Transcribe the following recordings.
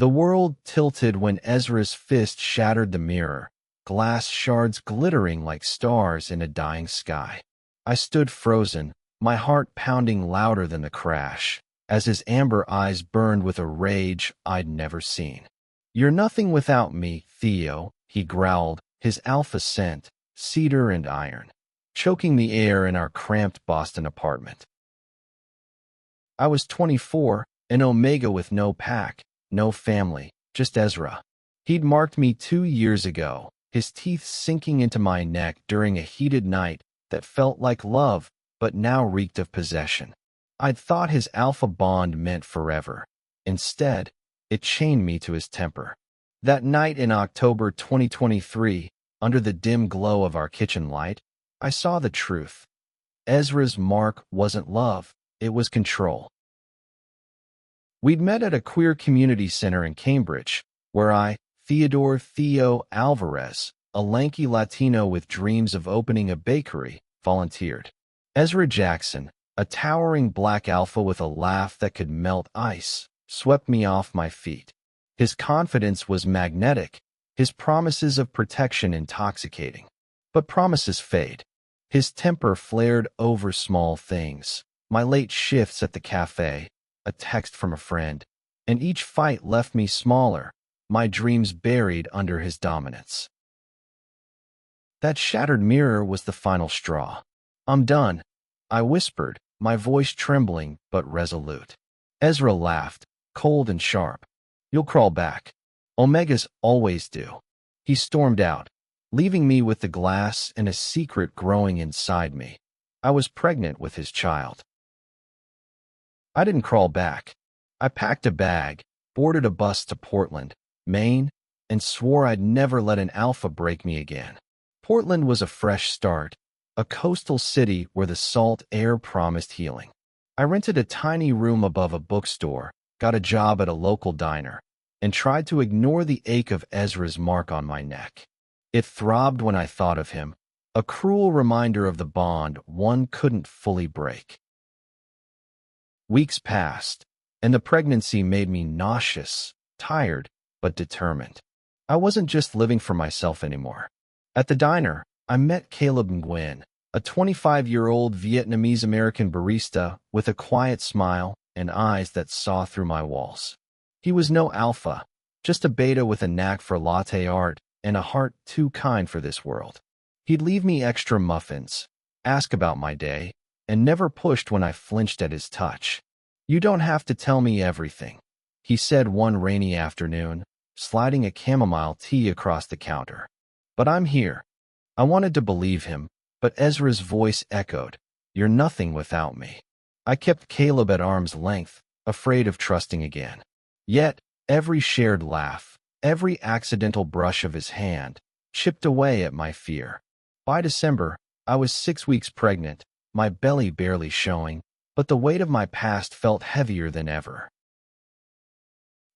The world tilted when Ezra's fist shattered the mirror, glass shards glittering like stars in a dying sky. I stood frozen, my heart pounding louder than the crash, as his amber eyes burned with a rage I'd never seen. "You're nothing without me, Theo," he growled, his alpha scent, cedar and iron, choking the air in our cramped Boston apartment. I was 24, an omega with no pack, no family, just Ezra. He'd marked me 2 years ago, his teeth sinking into my neck during a heated night that felt like love, but now reeked of possession. I'd thought his alpha bond meant forever. Instead, it chained me to his temper. That night in October 2023, under the dim glow of our kitchen light, I saw the truth. Ezra's mark wasn't love, it was control. We'd met at a queer community center in Cambridge, where Theo Alvarez, a lanky Latino with dreams of opening a bakery, volunteered. Ezra Jackson, a towering black alpha with a laugh that could melt ice, swept me off my feet. His confidence was magnetic, his promises of protection intoxicating. But promises fade. His temper flared over small things, my late shifts at the cafe, a text from a friend, and each fight left me smaller, my dreams buried under his dominance. That shattered mirror was the final straw. "I'm done," I whispered, my voice trembling but resolute. Ezra laughed, cold and sharp. "You'll crawl back. Omegas always do." He stormed out, leaving me with the glass and a secret growing inside me. I was pregnant with his child. I didn't crawl back. I packed a bag, boarded a bus to Portland, Maine, and swore I'd never let an alpha break me again. Portland was a fresh start, a coastal city where the salt air promised healing. I rented a tiny room above a bookstore, got a job at a local diner, and tried to ignore the ache of Ezra's mark on my neck. It throbbed when I thought of him, a cruel reminder of the bond one couldn't fully break. Weeks passed, and the pregnancy made me nauseous, tired, but determined. I wasn't just living for myself anymore. At the diner, I met Caleb Nguyen, a 25-year-old Vietnamese-American barista with a quiet smile and eyes that saw through my walls. He was no alpha, just a beta with a knack for latte art and a heart too kind for this world. He'd leave me extra muffins, ask about my day, and never pushed when I flinched at his touch. "You don't have to tell me everything," he said one rainy afternoon, sliding a chamomile tea across the counter. "But I'm here." I wanted to believe him, but Ezra's voice echoed, "You're nothing without me." I kept Caleb at arm's length, afraid of trusting again. Yet, every shared laugh, every accidental brush of his hand, chipped away at my fear. By December, I was 6 weeks pregnant, my belly barely showing, but the weight of my past felt heavier than ever.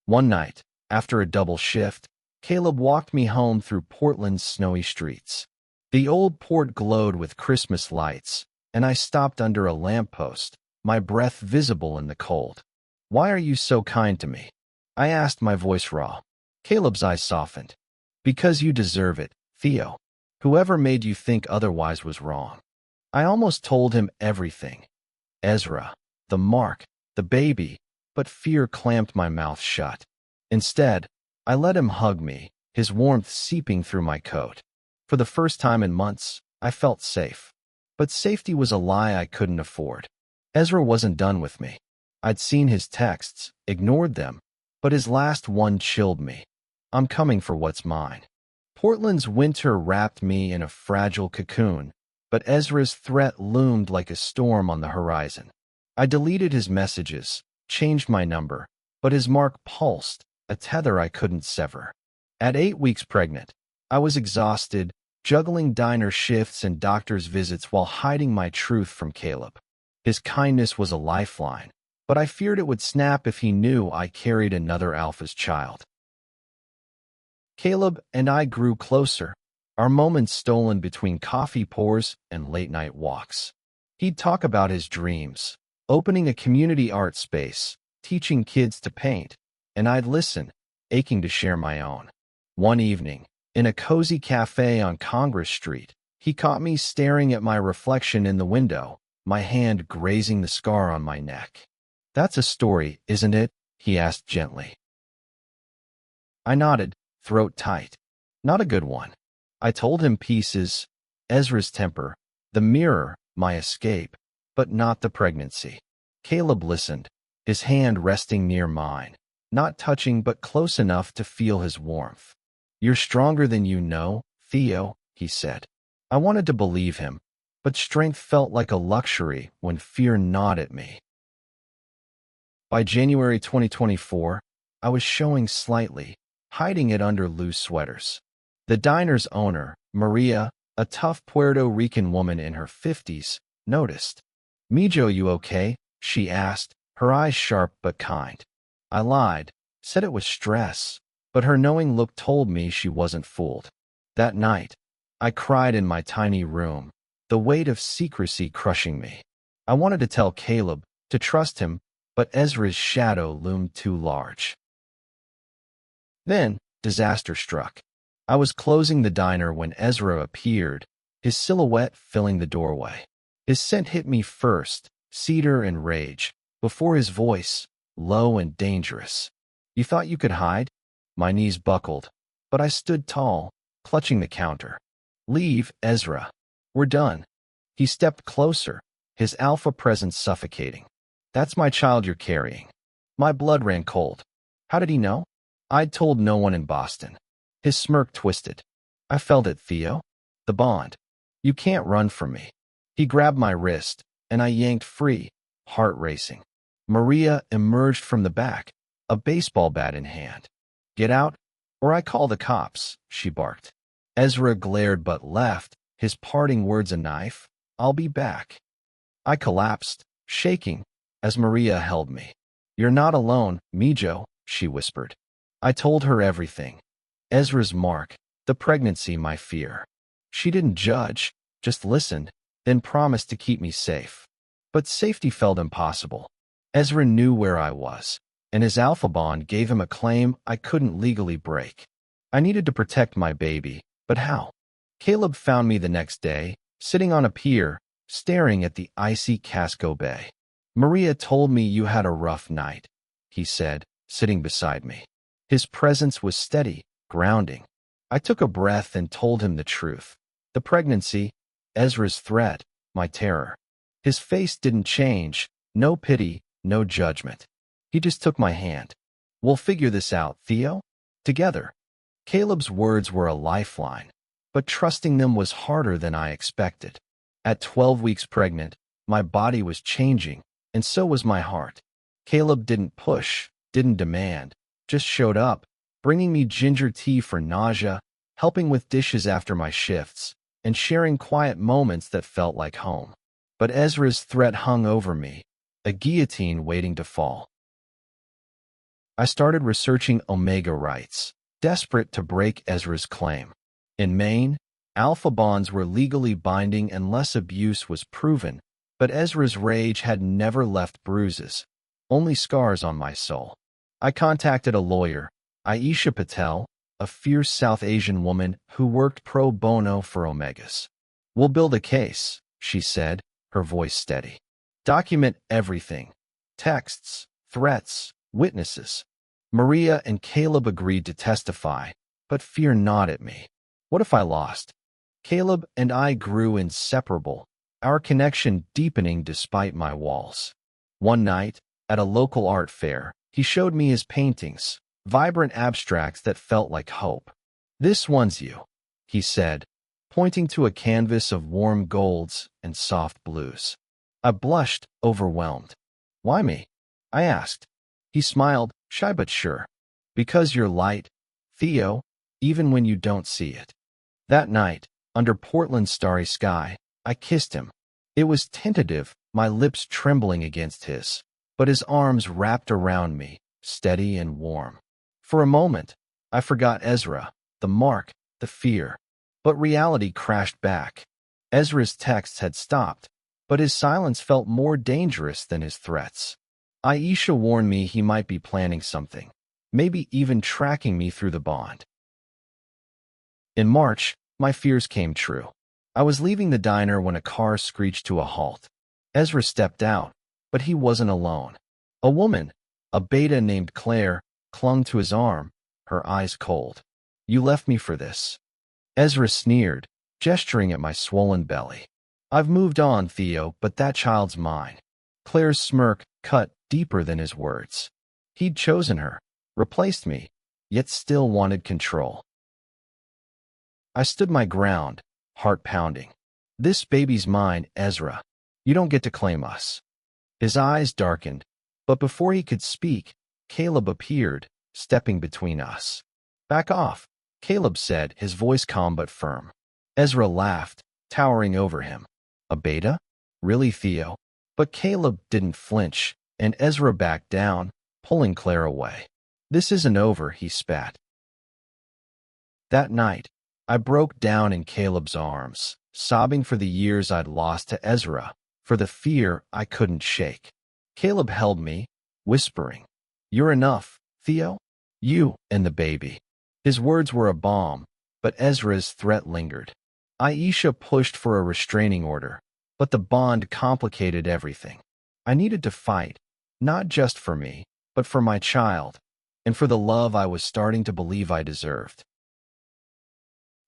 One night, after a double shift, Caleb walked me home through Portland's snowy streets. The old port glowed with Christmas lights, and I stopped under a lamppost, my breath visible in the cold. "Why are you so kind to me?" I asked, my voice raw. Caleb's eyes softened. "Because you deserve it, Theo. Whoever made you think otherwise was wrong." I almost told him everything. Ezra, the mark, the baby, but fear clamped my mouth shut. Instead, I let him hug me, his warmth seeping through my coat. For the first time in months, I felt safe. But safety was a lie I couldn't afford. Ezra wasn't done with me. I'd seen his texts, ignored them, but his last one chilled me. "I'm coming for what's mine." Portland's winter wrapped me in a fragile cocoon, but Ezra's threat loomed like a storm on the horizon. I deleted his messages, changed my number, but his mark pulsed, a tether I couldn't sever. At 8 weeks pregnant, I was exhausted, juggling diner shifts and doctor's visits while hiding my truth from Caleb. His kindness was a lifeline, but I feared it would snap if he knew I carried another alpha's child. Caleb and I grew closer, our moments stolen between coffee pours and late-night walks. He'd talk about his dreams, opening a community art space, teaching kids to paint, and I'd listen, aching to share my own. One evening, in a cozy cafe on Congress Street, he caught me staring at my reflection in the window, my hand grazing the scar on my neck. "That's a story, isn't it?" he asked gently. I nodded, throat tight. "Not a good one." I told him pieces: Ezra's temper, the mirror, my escape, but not the pregnancy. Caleb listened, his hand resting near mine, not touching but close enough to feel his warmth. "You're stronger than you know, Theo," he said. I wanted to believe him, but strength felt like a luxury when fear gnawed at me. By January 2024, I was showing slightly, hiding it under loose sweaters. The diner's owner, Maria, a tough Puerto Rican woman in her 50s, noticed. "Mijo, you okay?" she asked, her eyes sharp but kind. I lied, said it was stress, but her knowing look told me she wasn't fooled. That night, I cried in my tiny room, the weight of secrecy crushing me. I wanted to tell Caleb, to trust him, but Ezra's shadow loomed too large. Then, disaster struck. I was closing the diner when Ezra appeared, his silhouette filling the doorway. His scent hit me first, cedar and rage, before his voice, low and dangerous. "You thought you could hide?" My knees buckled, but I stood tall, clutching the counter. "Leave, Ezra. We're done." He stepped closer, his alpha presence suffocating. "That's my child you're carrying." My blood ran cold. How did he know? I'd told no one in Boston. His smirk twisted. "I felt it, Theo. The bond. You can't run from me." He grabbed my wrist, and I yanked free, heart racing. Maria emerged from the back, a baseball bat in hand. "Get out, or I call the cops," she barked. Ezra glared but left, his parting words a knife. "I'll be back." I collapsed, shaking, as Maria held me. "You're not alone, Mijo," she whispered. I told her everything. Ezra's mark, the pregnancy, my fear. She didn't judge, just listened, then promised to keep me safe. But safety felt impossible. Ezra knew where I was, and his alpha bond gave him a claim I couldn't legally break. I needed to protect my baby, but how? Caleb found me the next day, sitting on a pier, staring at the icy Casco Bay. "Maria told me you had a rough night," he said, sitting beside me. His presence was steady, grounding. I took a breath and told him the truth. The pregnancy, Ezra's threat, my terror. His face didn't change, no pity, no judgment. He just took my hand. "We'll figure this out, Theo. Together." Caleb's words were a lifeline, but trusting them was harder than I expected. At 12 weeks pregnant, my body was changing, and so was my heart. Caleb didn't push, didn't demand, just showed up, bringing me ginger tea for nausea, helping with dishes after my shifts, and sharing quiet moments that felt like home. But Ezra's threat hung over me, a guillotine waiting to fall. I started researching Omega rights, desperate to break Ezra's claim. In Maine, alpha bonds were legally binding unless abuse was proven, but Ezra's rage had never left bruises, only scars on my soul. I contacted a lawyer, Aisha Patel, a fierce South Asian woman who worked pro bono for Omegas. "We'll build a case," she said, her voice steady. "Document everything. Texts, threats, witnesses." Maria and Caleb agreed to testify, but fear gnawed at me. What if I lost? Caleb and I grew inseparable, our connection deepening despite my walls. One night, at a local art fair, he showed me his paintings, vibrant abstracts that felt like hope. "This one's you," he said, pointing to a canvas of warm golds and soft blues. I blushed, overwhelmed. "Why me?" I asked. He smiled, shy but sure. "Because you're light, Theo, even when you don't see it." That night, under Portland's starry sky, I kissed him. It was tentative, my lips trembling against his, but his arms wrapped around me, steady and warm. For a moment, I forgot Ezra, the mark, the fear. But reality crashed back. Ezra's texts had stopped, but his silence felt more dangerous than his threats. Aisha warned me he might be planning something. maybe even tracking me through the bond. In March, my fears came true. I was leaving the diner when a car screeched to a halt. Ezra stepped out, but he wasn't alone. A woman, a beta named Claire, clung to his arm, her eyes cold. "You left me for this." Ezra sneered, gesturing at my swollen belly. "I've moved on, Theo, but that child's mine." Claire's smirk cut deeper than his words. He'd chosen her, replaced me, yet still wanted control. I stood my ground, heart pounding. "This baby's mine, Ezra. You don't get to claim us." His eyes darkened, but before he could speak, Caleb appeared, stepping between us. "Back off," Caleb said, his voice calm but firm. Ezra laughed, towering over him. "A beta? Really, Theo?" But Caleb didn't flinch, and Ezra backed down, pulling Claire away. "This isn't over," he spat. That night, I broke down in Caleb's arms, sobbing for the years I'd lost to Ezra, for the fear I couldn't shake. Caleb held me, whispering, "You're enough, Theo. You and the baby." His words were a balm, but Ezra's threat lingered. Aisha pushed for a restraining order, but the bond complicated everything. I needed to fight, not just for me, but for my child, and for the love I was starting to believe I deserved.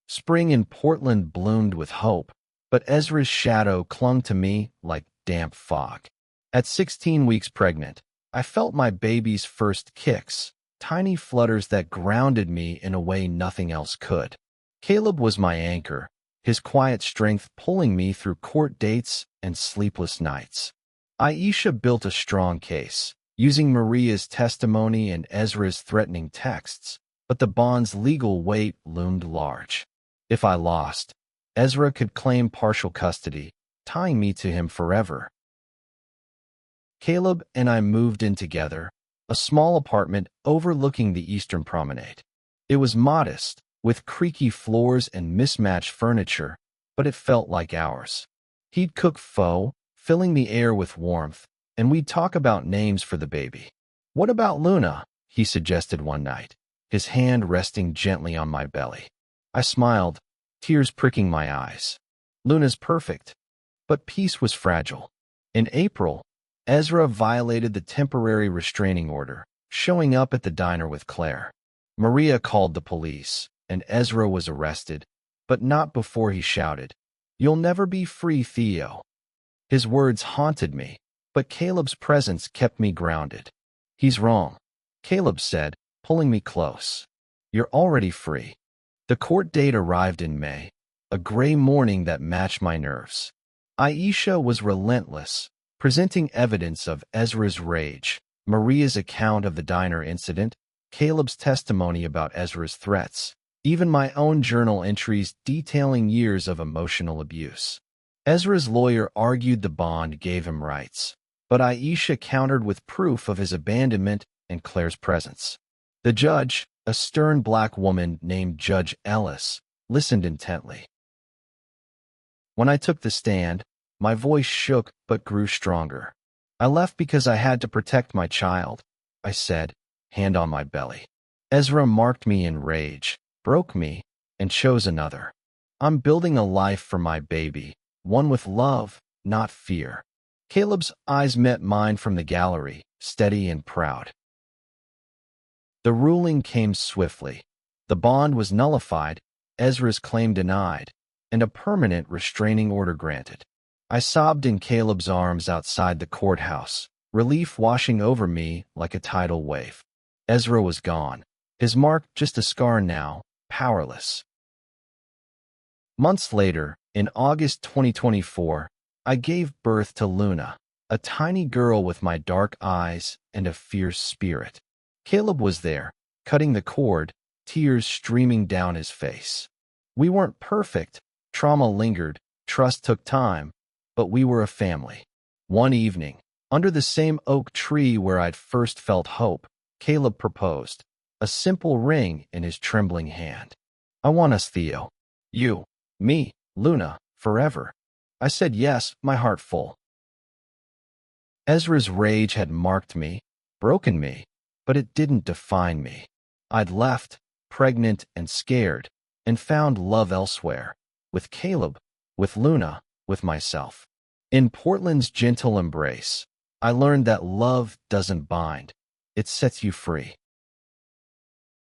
Spring in Portland bloomed with hope, but Ezra's shadow clung to me like damp fog. At 16 weeks pregnant, I felt my baby's first kicks, tiny flutters that grounded me in a way nothing else could. Caleb was my anchor, his quiet strength pulling me through court dates and sleepless nights. Aisha built a strong case, using Maria's testimony and Ezra's threatening texts, but the bond's legal weight loomed large. If I lost, Ezra could claim partial custody, tying me to him forever. Caleb and I moved in together, a small apartment overlooking the Eastern Promenade. It was modest, with creaky floors and mismatched furniture, but it felt like ours. He'd cook pho, filling the air with warmth, and we'd talk about names for the baby. "What about Luna?" he suggested one night, his hand resting gently on my belly. I smiled, tears pricking my eyes. "Luna's perfect." But peace was fragile. In April, Ezra violated the temporary restraining order, showing up at the diner with Claire. Maria called the police, and Ezra was arrested, but not before he shouted, "You'll never be free, Theo." His words haunted me, but Caleb's presence kept me grounded. "He's wrong," Caleb said, pulling me close. "You're already free." The court date arrived in May, a gray morning that matched my nerves. Aisha was relentless, presenting evidence of Ezra's rage, Maria's account of the diner incident, Caleb's testimony about Ezra's threats, even my own journal entries detailing years of emotional abuse. Ezra's lawyer argued the bond gave him rights, but Aisha countered with proof of his abandonment and Claire's presence. The judge, a stern black woman named Judge Ellis, listened intently. When I took the stand, my voice shook but grew stronger. "I left because I had to protect my child," I said, hand on my belly. Ezra marked me in rage, broke me, and chose another. "I'm building a life for my baby, one with love, not fear." Caleb's eyes met mine from the gallery, steady and proud. The ruling came swiftly. The bond was nullified, Ezra's claim denied, and a permanent restraining order granted. I sobbed in Caleb's arms outside the courthouse, relief washing over me like a tidal wave. Ezra was gone, his mark just a scar now, powerless. Months later, in August 2024, I gave birth to Luna, a tiny girl with my dark eyes and a fierce spirit. Caleb was there, cutting the cord, tears streaming down his face. We weren't perfect, trauma lingered, trust took time, but we were a family. One evening, under the same oak tree where I'd first felt hope, Caleb proposed, a simple ring in his trembling hand. "I want us, Theo. You, me, Luna, forever." I said yes, my heart full. Ezra's rage had marked me, broken me, but it didn't define me. I'd left, pregnant and scared, and found love elsewhere, with Caleb, with Luna, with myself. In Portland's gentle embrace, I learned that love doesn't bind, it sets you free.